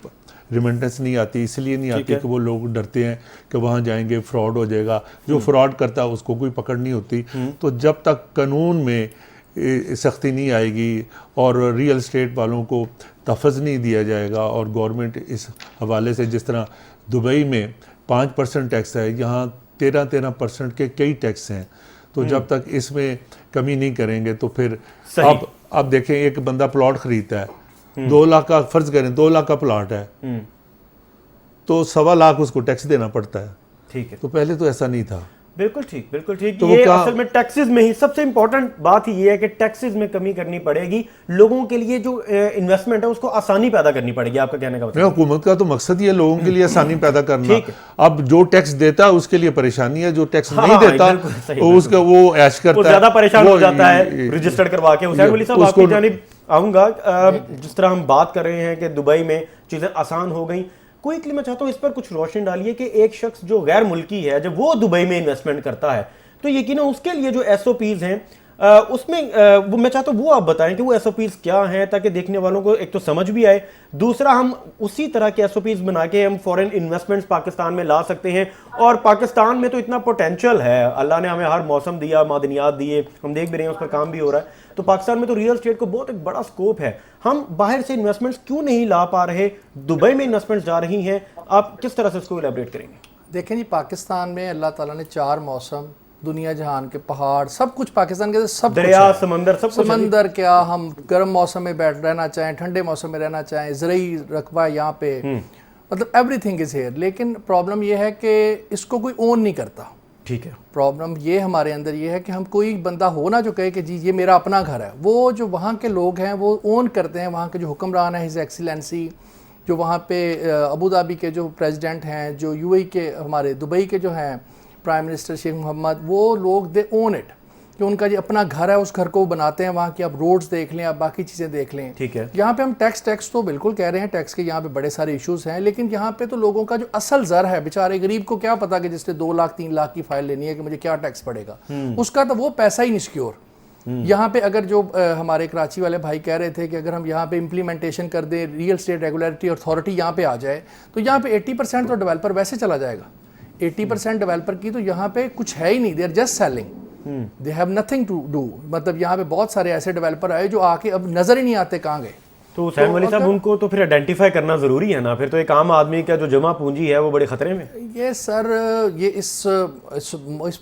रिमेंटेंस नहीं आती, इसलिए नहीं आती कि वो लोग डरते हैं कि वहाँ जाएंगे फ्रॉड हो जाएगा, जो फ्रॉड करता है उसको कोई पकड़ नहीं होती। तो जब तक कानून में सख्ती नहीं आएगी और रियल एस्टेट वालों को तहफ़्फ़ुज़ नहीं दिया जाएगा, और गवर्नमेंट इस हवाले से, जिस तरह दुबई में 5% टैक्स है, यहाँ 13% के कई टैक्स हैं, तो जब तक इसमें कमी नहीं करेंगे तो फिर अब देखें, एक बंदा प्लॉट खरीदता है 2 लाख का, फर्ज करें 2 लाख का प्लॉट है, तो 1.25 लाख उसको टैक्स देना पड़ता है। ठीक है, तो पहले तो ऐसा नहीं था। बिल्कुल ठीक, बिल्कुल ठीक। तो ये असल में टैक्सेस में ही सबसे इंपॉर्टेंट बात ही ये है कि टैक्सेस में कमी करनी पड़ेगी, लोगों के लिए जो इन्वेस्टमेंट है उसको आसानी पैदा करनी पड़ेगी। आपका कहने का मतलब हुकूमत का तो मकसद ही है लोगों के लिए आसानी पैदा करना। अब जो टैक्स देता है उसके लिए परेशानी है, जो टैक्स नहीं देता उसका वो ऐश करता है, ज्यादा परेशान हो जाता है रजिस्टर्ड करवा के। हुसैन वली साहब, आपकी जानिब आऊंगा। जिस तरह हम बात कर रहे हैं कि दुबई में चीजें आसान हो गई, क्विकली मैं चाहता हूं इस पर कुछ रोशनी डालिए कि एक शख्स जो गैर मुल्की है, जब वो दुबई में इन्वेस्टमेंट करता है तो यकीनन उसके लिए जो एसओपीज हैं उसमें वो मैं चाहता हूं वो आप बताएं कि वो एसओपीज क्या हैं, ताकि देखने वालों को एक तो समझ भी आए, दूसरा हम उसी तरह के एसओपीज बना के हम फॉरेन इन्वेस्टमेंट्स पाकिस्तान में ला सकते हैं। और पाकिस्तान में तो इतना पोटेंशियल है, अल्लाह ने हमें हर मौसम दिया, मादनियात दिए, हम देख भी रहे हैं, उस पर काम भी हो रहा है। तो पाकिस्तान में तो रियल एस्टेट को बहुत एक बड़ा स्कोप है, हम बाहर से इन्वेस्टमेंट्स क्यों नहीं ला पा रहे? दुबई में इन्वेस्टमेंट्स जा रही हैं, आप किस तरह से इसको इलैबोरेट करेंगे? देखें जी, पाकिस्तान में अल्लाह ताला ने 4 मौसम, दुनिया जहान के पहाड़, सब कुछ पाकिस्तान के सब दरिया, समंदर, सब कुछ। समंदर क्या, हम गर्म मौसम में रहना चाहें, ठंडे मौसम में रहना चाहें, ज़रूरी रकबा यहाँ पे, मतलब एवरीथिंग इज़ हेयर। लेकिन प्रॉब्लम ये है कि इसको कोई ओन नहीं करता। ठीक है, प्रॉब्लम ये हमारे अंदर ये है कि हम, कोई बंदा हो ना जो कहे कि जी ये मेरा अपना घर है, वो जो वहाँ के लोग हैं वो ओन करते हैं। वहाँ के जो हुक्मरान है, हिज एक्सीलेंसी, जो वहाँ पे अबू धाबी के जो प्रेसिडेंट हैं, जो यूएई के, हमारे दुबई के जो हैं प्राइम मिनिस्टर शेख मोहम्मद, वो लोग दे ओन इट, कि उनका जो अपना घर है उस घर को वो बनाते हैं। वहाँ की आप रोड्स देख लें, आप बाकी चीज़ें देख लें। ठीक है, यहाँ पे हम टैक्स तो बिल्कुल कह रहे हैं, टैक्स के यहाँ पे बड़े सारे इश्यूज हैं, लेकिन यहाँ पे तो लोगों का जो असल ज़र है, बेचारे गरीब को क्या पता कि जिसने 2 लाख 3 लाख की फाइल लेनी है कि मुझे क्या टैक्स पड़ेगा, उसका तो वो पैसा ही नहीं सिक्योर। यहाँ पे अगर जो हमारे कराची वाले भाई कह रहे थे कि अगर हम यहाँ पे इम्प्लीमेंटेशन कर दें, रियल एस्टेट रेगुलेटरी अथॉरिटी यहाँ पे आ जाए, तो यहाँ पे 80% तो डेवलपर वैसे चला जाएगा। 80% डेवलपर की तो यहाँ पे कुछ है ही नहीं, they are just selling, they have nothing to do. मतलब यहाँ पे बहुत सारे ऐसे डेवलपर आए जो आके अब नजर ही नहीं आते कहाँ गए। तो हुसैन वली साहब, उनको तो फिर आइडेंटिफाई करना जरूरी है ना, फिर तो एक आम आदमी का जो जमा पूंजी है वो बड़े खतरे में। ये सर, ये इस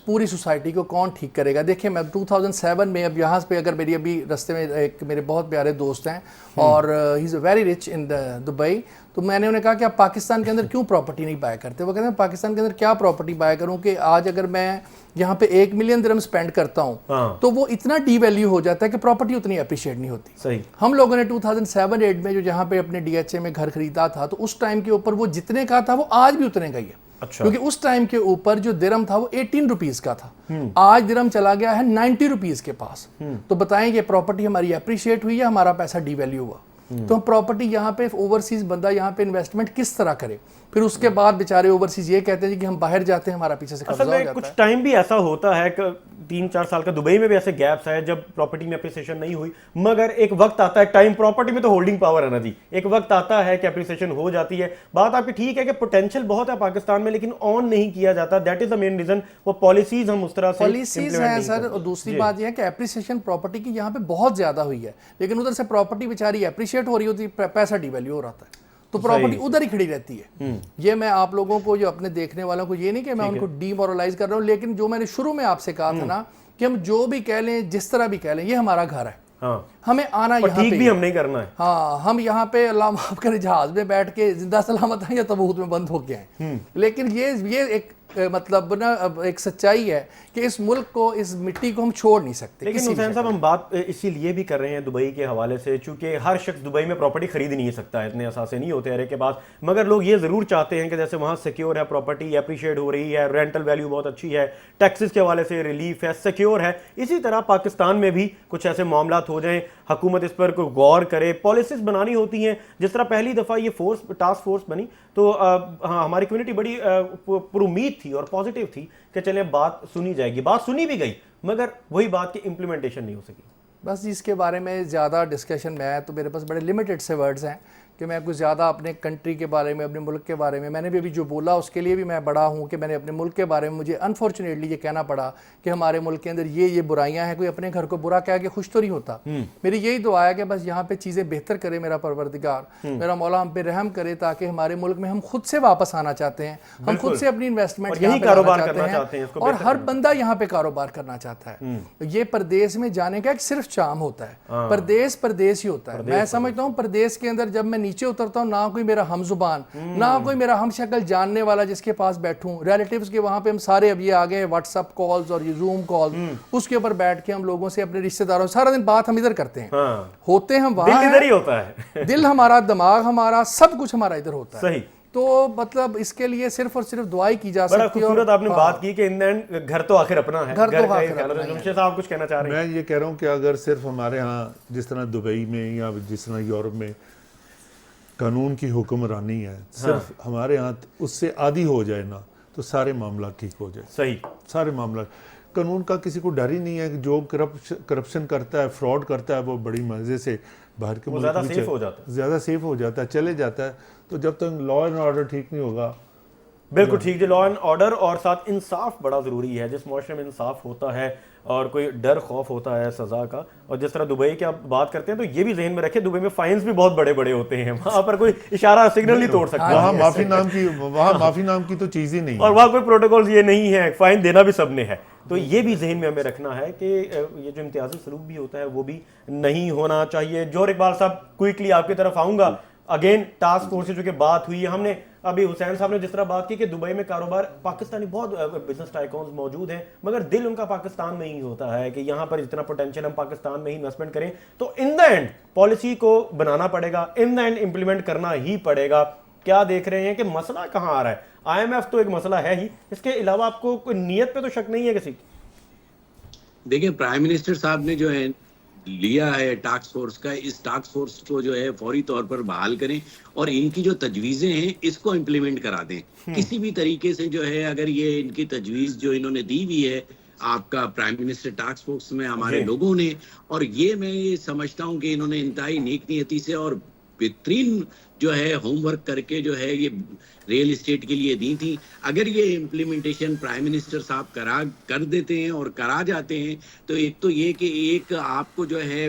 पूरी सोसाइटी को कौन ठीक करेगा? देखिए, मैं 2007 में, अब यहाँ पे अगर मेरी अभी रास्ते में एक मेरे बहुत प्यारे दोस्त हैं और he is very rich in Dubai, तो मैंने उन्हें कहा कि आप पाकिस्तान के अंदर क्यों प्रॉपर्टी नहीं बाय करते? वो कहते हैं पाकिस्तान के अंदर क्या प्रॉपर्टी बाय करूं कि आज अगर मैं यहाँ पे 1 मिलियन दिरहम स्पेंड करता हूँ तो वो इतना डी वैल्यू हो जाता है कि प्रॉपर्टी उतनी अप्रिशिएट नहीं होती। सही। हम लोगों ने 2007-8 में जो यहाँ पे अपने DHA में घर खरीदा था, तो उस टाइम के ऊपर वो जितने का था वो आज भी उतने का ही है। अच्छा। क्योंकि उस टाइम के ऊपर जो दिरहम था वो 18 रुपीज का था, आज दिरहम चला गया है 90 रुपीज के पास। तो बताएं कि प्रॉपर्टी हमारी अप्रिशिएट हुई है, हमारा पैसा डी वैल्यू हुआ। तो प्रॉपर्टी यहाँ पे ओवरसीज बंदा यहाँ पे इन्वेस्टमेंट किस तरह करे? फिर उसके बाद बेचारे ओवरसीज ये कहते हैं कि हम बाहर जाते हैं, हमारा पीछे से कब्जा हो जाता है। कुछ टाइम भी ऐसा होता है कि 3-4 साल का दुबई में भी ऐसे गैप्स है जब प्रॉपर्टी में अप्रिसिएशन नहीं हुई, मगर एक वक्त आता है, टाइम प्रॉपर्टी में तो होल्डिंग पावर है ना जी, एक वक्त आता है कि अप्रिसिएशन हो जाती है। बात आपकी ठीक है कि पोटेंशियल बहुत है पाकिस्तान में, लेकिन ऑन नहीं किया जाता। That is the main reason, वो पॉलिसीज हम उस तरह से पॉलिसीज हैं सर। और दूसरी बात यह है कि अप्रिसिएशन प्रॉपर्टी की यहाँ पे बहुत ज्यादा हुई है, लेकिन उधर से प्रॉपर्टी बेचारी अप्रिशिएट हो रही होती है, पैसा डिवैल्यू हो रहा है, तो प्रॉपर्टी उधर ही खड़ी रहती है। ये मैं आप लोगों को, जो अपने देखने वालों को, ये नहीं कि मैं उनको डीमोरलाइज कर रहा हूँ, लेकिन जो मैंने शुरू में आपसे कहा था ना कि हम जो भी कह लें, जिस तरह भी कह लें, ये हमारा घर है। हाँ। हमें आना यहाँ पे भी हम नहीं करना है। हाँ, हम यहाँ पे अल्लाह माफ करे जहाज में बैठ के जिंदा सलामत हैं या तबूत में बंद होके आए, लेकिन ये एक मतलब ना एक सच्चाई है कि इस मुल्क को, इस मिट्टी को हम छोड़ नहीं सकते। लेकिन हुसैन साहब, हम बात इसीलिए भी कर रहे हैं दुबई के हवाले से, चूंकि हर शख्स दुबई में प्रॉपर्टी खरीद नहीं सकता, इतने असासे नहीं होते हर एक के पास, मगर लोग ये जरूर चाहते हैं कि जैसे वहाँ सिक्योर है, प्रॉपर्टी अप्रिशिएट हो रही है, रेंटल वैल्यू बहुत अच्छी है, टैक्सेस के हवाले से रिलीफ है, सिक्योर है, इसी तरह पाकिस्तान में भी कुछ ऐसे मामला हो जाएं, हुकूमत इस पर गौर करे, पॉलिसीज बनानी होती हैं। जिस तरह पहली दफ़ा ये टास्क फोर्स बनी तो हमारी कम्युनिटी बड़ी पुरुम्मीद थी और पॉजिटिव थी कि चले बात सुनी जाएगी, बात सुनी भी गई, मगर वही बात की इम्प्लीमेंटेशन नहीं हो सकी। बस इसके बारे में ज़्यादा डिस्कशन मैं तो मेरे पास बड़े लिमिटेड से वर्ड्स हैं कि मैं कुछ ज़्यादा अपने कंट्री के बारे में, अपने मुल्क के बारे में, मैंने भी अभी जो बोला उसके लिए भी मैं बड़ा हूँ कि मैंने अपने मुल्क के बारे में, मुझे अनफॉर्चुनेटली ये कहना पड़ा कि हमारे मुल्क के अंदर ये बुराइयां हैं। कोई अपने घर को बुरा कह के खुश तो नहीं होता। मेरी यही दुआ है कि बस यहाँ पे चीज़ें बेहतर करे मेरा परवरदिगार, मेरा मौला हम पे रहम करे, ताकि हमारे मुल्क में हम खुद से वापस आना चाहते हैं, हम खुद से अपनी इन्वेस्टमेंट यही कारोबार करना चाहते हैं, और हर बंदा यहाँ पे कारोबार करना चाहता है। ये परदेश में जाने का एक सिर्फ चाम होता है, परदेश ही होता है। मैं समझता हूँ परदेश के अंदर जब मैं नीचे उतरता हूँ, ना कोई मेरा हम जुबान, ना कोई मेरा हम शक्ल जानने वाला जिसके पास बैठूं, रिलेटिव्स के वहां पे हम सारे अब ये आ गए व्हाट्सएप कॉल्स और ये जूम कॉल, उसके ऊपर बैठ के हम लोगों से, अपने रिश्तेदारों से सारा दिन बात हम इधर करते हैं। होते हम वहां, दिल इधर ही होता है। दिल हमारा, दिमाग हमारा, सब कुछ हमारा इधर होता है। सही। तो मतलब इसके लिए सिर्फ और सिर्फ दुआई की जा सकती है। बड़ा खूबसूरत आपने बात की कि इन द एंड घर तो आखिर अपना है। घर तो आखिर अपना है। जमशेद साहब कुछ कहना चाह रहे हैं? मैं ये कह रहा हूँ कि अगर सिर्फ हमारे यहाँ जिस तरह दुबई में या जिस तरह यूरोप में कानून की हुक्मरानी है, सिर्फ हमारे यहाँ उससे आदी हो जाए ना, तो सारे मामला ठीक हो जाए। सही। सारे मामला, कानून का किसी को डर ही नहीं है कि जो करप्शन करता है, फ्रॉड करता है, वो बड़ी मजे से बाहर के मुल्क ज़्यादा में सेफ हो जाता है, ज़्यादा सेफ हो जाता है, चले जाता है। तो जब तक लॉ एंड ऑर्डर ठीक नहीं होगा, बिल्कुल ठीक है। लॉ एंड ऑर्डर और साथ इंसाफ बड़ा ज़रूरी है। जिस मुआशरे में इंसाफ होता है और कोई डर खौफ होता है सज़ा का, और जिस तरह दुबई की आप बात करते हैं, तो ये भी जहन में रखें, दुबई में फाइन्स भी बहुत बड़े बड़े होते हैं। वहाँ पर कोई इशारा सिग्नल नहीं तोड़ सकता। वहाँ माफी नाम की तो चीज़ ही नहीं है। और वहाँ कोई प्रोटोकॉल ये नहीं है, फाइन देना भी सबने है। तो ये भी जहन में हमें रखना है कि ये जो इम्तियाजी सलूक भी होता है वो भी नहीं होना चाहिए। जोहर इकबाल साहब, क्विकली आपकी तरफ आऊँगा। अगेन टास्क फोर्स से जो कि बात हुई है, हमने अभी हुसैन साहब ने जिस तरह बात की कि दुबई में कारोबार पाकिस्तानी बहुत बिजनेस टाइकॉन्स मौजूद हैं, मगर दिल उनका पाकिस्तान में ही होता है कि यहाँ पर जितना पोटेंशियल हम पाकिस्तान में ही इन्वेस्टमेंट करें। तो इन द एंड पॉलिसी को बनाना पड़ेगा, इन द एंड इंप्लीमेंट करना ही पड़ेगा। क्या देख रहे हैं कि मसला कहाँ आ रहा है? IMF तो एक मसला है ही, इसके अलावा आपको कोई नीयत पे तो शक नहीं है किसी? देखिए, प्राइम मिनिस्टर साहब ने जो है लिया है टास्क फोर्स का, इस टास्क फोर्स को जो है फौरी तौर पर बहाल करें और इनकी जो तजवीजें हैं इसको इम्प्लीमेंट करा दें किसी भी तरीके से। जो है अगर ये इनकी तजवीज जो इन्होंने दी हुई है आपका प्राइम मिनिस्टर टास्क फोर्स में हमारे लोगों ने, और ये मैं ये समझता हूँ कि इन्होंने इंतहाई नेक नियति से और बेहतरीन जो है होमवर्क करके जो है ये रियल एस्टेट के लिए दी थी। अगर ये इम्प्लीमेंटेशन प्राइम मिनिस्टर साहब कर देते हैं और करा जाते हैं, तो एक तो ये कि एक आपको जो है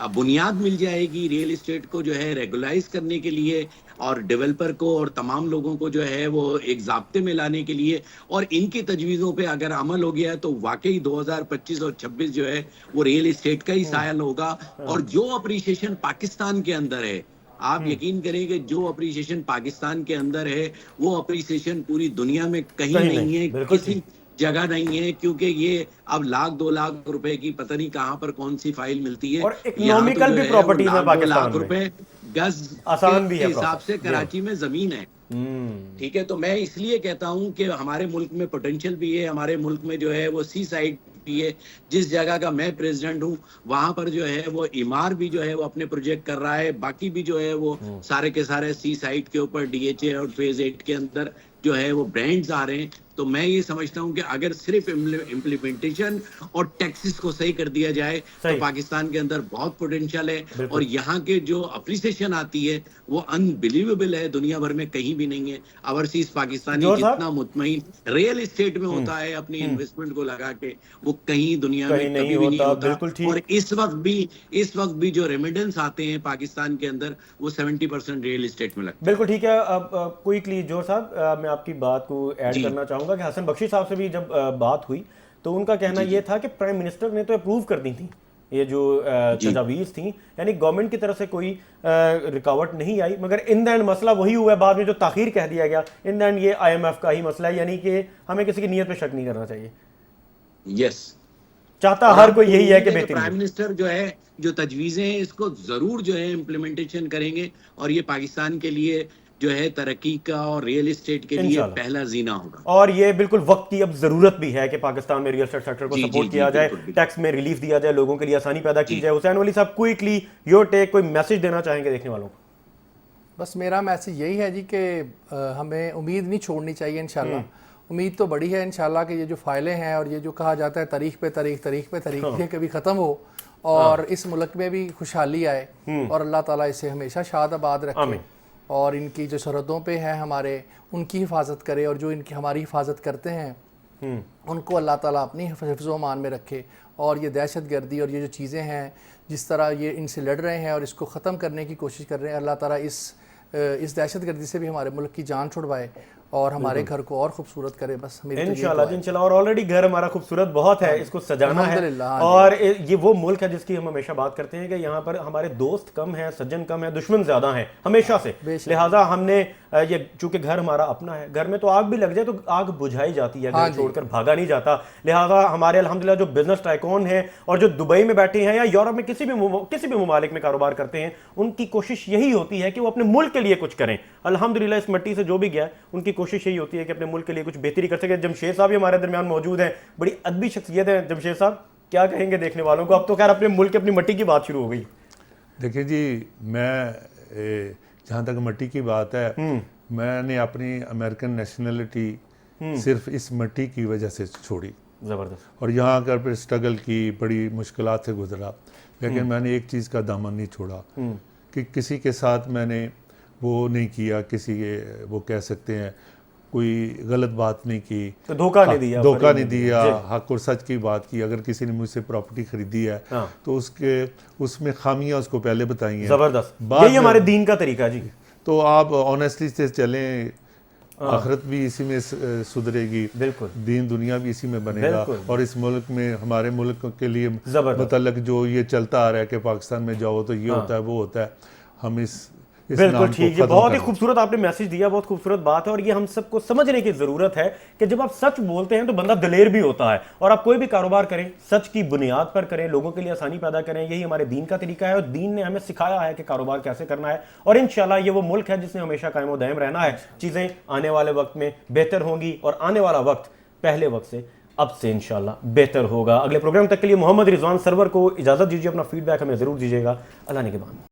बुनियाद मिल जाएगी रियल एस्टेट को जो है रेगुलाइज करने के लिए, और डेवलपर को और तमाम लोगों को जो है वो एक ज़ाब्ते में लाने के लिए। और इनकी तजवीज़ों पे अगर अमल हो गया तो वाकई 2025 और 26 जो है वो रियल एस्टेट का ही सायल होगा। और जो अप्रिसिएशन पाकिस्तान के अंदर है, आप यकीन करें कि जो अप्रिसिएशन पाकिस्तान के अंदर है वो अप्रिसिएशन पूरी दुनिया में कहीं नहीं है, किसी जगह नहीं है, क्योंकि ये अब $1-2 लाख रुपए की पता नहीं कहाँ पर कौन सी फाइल मिलती है। और इकोनॉमिकल भी प्रॉपर्टी है पाकिस्तान लाख रुपए गज आसान भी के हिसाब से कराची में जमीन है। ठीक है, तो मैं इसलिए कहता हूं कि हमारे मुल्क में पोटेंशियल भी है, हमारे मुल्क में जो है वो सी साइड भी है। जिस जगह का मैं प्रेसिडेंट हूं वहां पर जो है वो इमार भी जो है वो अपने प्रोजेक्ट कर रहा है, बाकी भी जो है वो सारे के सारे सी साइड के ऊपर DHA और फेज 8 के अंदर जो है वो ब्रांड्स आ रहे हैं। तो मैं ये समझता हूं कि अगर सिर्फ इम्प्लीमेंटेशन और टैक्सेस को सही कर दिया जाए तो पाकिस्तान के अंदर बहुत पोटेंशियल है, और यहाँ के जो अप्रिसिएशन आती है वो अनबिलीवेबल है, दुनिया भर में कहीं भी नहीं है। ओवरसीज पाकिस्तानी जितना मुतमईन रियल एस्टेट में होता है अपनी इन्वेस्टमेंट को लगा के, वो कहीं दुनिया में कभी भी नहीं होता। और इस वक्त भी जो रेमिडेंस आते हैं पाकिस्तान के अंदर वो 70% रियल एस्टेट में लगता है। बिल्कुल ठीक है। अब क्विकली जोहर साहब, मैं आपकी बात को ऐड करना चाहूंगा कि हसन बख्शी साहब से भी जब बात हुई तो उनका कहना यह था कि प्राइम मिनिस्टर ने तो अप्रूव कर दी थी ये जो तजावीज़ थी, यानी गवर्नमेंट की तरफ से कोई रुकावट नहीं आई, मगर इन द एंड मसला वही हुआ है बाद में जो ताखीर कह दिया गया। इन द एंड ये IMF का ही मसला है, यानी कि हमें किसी की नीयत पे शक नहीं करना चाहिए। यस, चाहता हर कोई यही है कि बेहतरीन प्राइम मिनिस्टर जो है जो तजवीजें हैं इसको जरूर जो है इम्प्लीमेंटेशन करेंगे, और ये पाकिस्तान के लिए जो है तरक्की का और रियल एस्टेट के लिए पहला जीना होगा। और ये बिल्कुल वक्त की अब जरूरत भी है कि पाकिस्तान में रियल एस्टेट सेक्टर को सपोर्ट किया जाए, टैक्स में रिलीफ दिया जाए, लोगों के लिए आसानी पैदा की जाए। हुसैन वली साहब, क्विकली योर टेक, कोई मैसेज देना चाहेंगे देखने वालों को? बस मेरा मैसेज यही है जी कि हमें उम्मीद नहीं छोड़नी चाहिए इंशाल्लाह, उम्मीद तो बड़ी है इंशाल्लाह कि ये जो फाइलें हैं और ये जो कहा जाता है तारीख पे तारीख ये कभी ख़त्म हो और इस मुल्क में भी खुशहाली आए और अल्लाह ताला इसे हमेशा शाद आबाद रखे और इनकी जो सरहदों पे है हमारे उनकी हिफाजत करे और जो इनकी हमारी हिफाजत करते हैं उनको अल्लाह ताला अपनी हिफ्ज़ व अमान में रखे। और ये दहशत गर्दी और ये जो चीज़ें हैं जिस तरह ये इनसे लड़ रहे हैं और इसको ख़त्म करने की कोशिश कर रहे हैं, अल्लाह ताला इस दहशत गर्दी से भी हमारे मुल्क की जान छुड़वाए और हमारे घर को और खूबसूरत करे। बस इंशाल्लाह और ऑलरेडी घर हमारा खूबसूरत बहुत है, इसको सजाना है। अल्हम्दुलिल्लाह। और ये वो मुल्क है जिसकी हम हमेशा बात करते हैं कि यहाँ पर हमारे दोस्त कम हैं, सज्जन कम है, दुश्मन ज्यादा हैं हमेशा से। लिहाजा हमने ये चूंकि घर हमारा अपना है, घर में तो आग भी लग जाए तो आग बुझाई जाती है, घर छोड़कर भागा नहीं जाता। लिहाजा हमारे अल्हम्दुलिल्लाह जो बिजनेस टाइकॉन हैं और जो दुबई में बैठे हैं या यूरोप में किसी भी ममालिक में कारोबार करते हैं, उनकी कोशिश यही होती है कि वो अपने मुल्क के लिए कुछ करें। अल्हम्दुलिल्लाह इस मिट्टी से जो भी गया उनकी कोशिश यही होती है कि अपने मुल्क के लिए कुछ बेहतरी कर सके। जमशेद साहब भी हमारे दरमियान मौजूद हैं, बड़ी अदबी शख्सियत है। जमशेद साहब क्या कहेंगे देखने वालों को? अब तो खैर अपने मुल्क अपनी मिट्टी की बात शुरू हो गई। देखिए जी, मैं जहाँ तक मिट्टी की बात है, मैंने अपनी अमेरिकन नेशनलिटी सिर्फ इस मिट्टी की वजह से छोड़ी। ज़बरदस्त। और यहाँ आकर फिर स्ट्रगल की, बड़ी मुश्किलात से गुजरा, लेकिन मैंने एक चीज़ का दामन नहीं छोड़ा कि किसी के साथ मैंने वो नहीं किया, किसी के वो कह सकते हैं कोई गलत बात नहीं की, तो धोखा नहीं दिया, धोखा नहीं दिया, हक और सच की बात की। अगर किसी ने मुझसे प्रॉपर्टी खरीदी है तो उसमें खामियां उसको पहले बताई हैं। जबरदस्त, यही हमारे दीन का तरीका जी। तो आप ऑनेस्टली से चलें, आखिरत भी इसी में सुधरेगी, बिल्कुल, दीन दुनिया भी इसी में बनेगा। और इस मुल्क में, हमारे मुल्क के लिए मतलब जो ये चलता आ रहा है कि पाकिस्तान में जाओ तो ये होता है, वो होता है, हम इस बिल्कुल ठीक। ये बहुत ही खूबसूरत आपने मैसेज दिया, बहुत खूबसूरत बात है। और ये हम सबको समझने की जरूरत है कि जब आप सच बोलते हैं तो बंदा दिलेर भी होता है। और आप कोई भी कारोबार करें सच की बुनियाद पर करें, लोगों के लिए आसानी पैदा करें, यही हमारे दीन का तरीका है। और दीन ने हमें सिखाया है कि कारोबार कैसे करना है। और इंशाल्लाह ये वो मुल्क है जिसने हमेशा कायम व दायम रहना है। चीजें आने वाले वक्त में बेहतर होंगी और आने वाला वक्त पहले वक्त से अब से इंशाल्लाह बेहतर होगा। अगले प्रोग्राम तक के लिए मोहम्मद रिजवान सरवर को इजाजत दीजिए। अपना फीडबैक हमें जरूर दीजिएगा। अल्लाह ने के बाद।